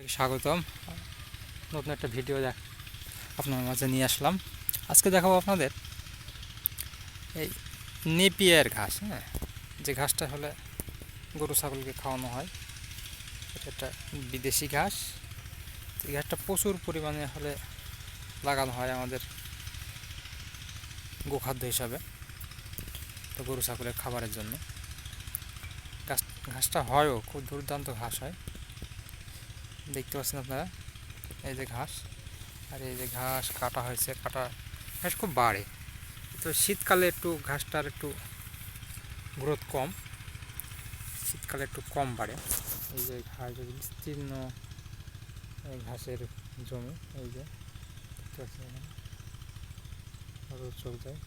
সবাইকে স্বাগতম। নতুন একটা ভিডিও আপনার মাঝে নিয়ে আসলাম। আজকে দেখাবো আপনাদের এই নেপিয়ার ঘাস। হ্যাঁ, যে ঘাসটা হলে গরু ছাগলকে খাওয়ানো হয়, এটা একটা বিদেশি ঘাস। এই ঘাসটা প্রচুর পরিমাণে হলে লাগানো হয় আমাদের গোখাদ্য হিসাবে, তো গরু ছাগলের খাবারের জন্য। ঘাসটা হয়ও খুব দুর্দান্ত ঘাস হয়, দেখতে পাচ্ছেন আপনারা। এই যে ঘাস, আর এই যে ঘাস কাটা হয়েছে, ঘাস খুব বাড়ে। তো শীতকালে একটু ঘাসটার একটু গ্রোথ কম, শীতকালে একটু কম বাড়ে। এই যে ঘাস বিস্তীর্ণ এই ঘাসের জমি, এই যে দেখতে পাচ্ছেন এখানে চোখ যায়।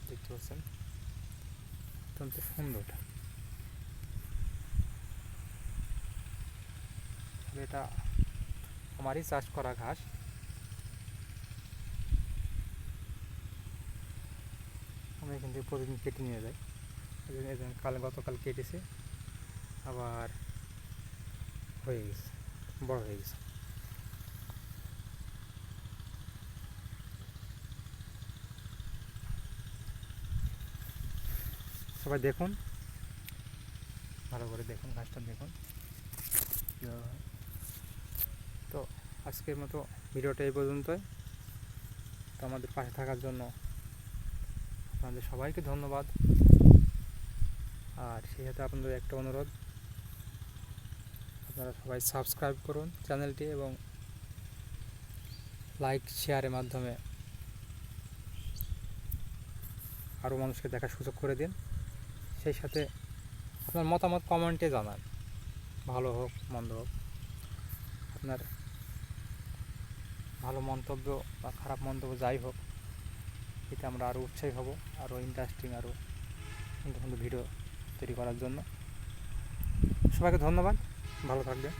দেখতে পাচ্ছেন অত্যন্ত সুন্দর। এটা আমারই চাষ করা ঘাস। আমি এখান থেকে প্রতিদিন কেটে নিয়ে যাই। গতকাল কেটেছে, আবার হয়ে গেছে, বড় হয়ে গেছে। সবাই দেখুন, ভালো করে দেখুন, ঘাসটা দেখুন। তো আজকের মতো ভিডিওটা এই পর্যন্তই। তো আমাদের পাশে থাকার জন্য আপনাদের সবাইকে ধন্যবাদ। আর সেই সাথে আপনাদের একটা অনুরোধ, আপনারা সবাই সাবস্ক্রাইব করুন চ্যানেলটি এবং লাইক শেয়ারের মাধ্যমে আরও মানুষকে দেখার সুযোগ করে দিন। সেই সাথে আপনার মতামত কমেন্টে জানান, ভালো হোক মন্দ হোক। আপনার ভালো মন্তব্য বা খারাপ মন্তব্য যাই হোক, এতে আমরা আরও উৎসাহী হব, আরও ইন্টারেস্টিং, আরও সুন্দর সুন্দর ভিডিও তৈরি করার জন্য। সবাইকে ধন্যবাদ, ভালো থাকবেন।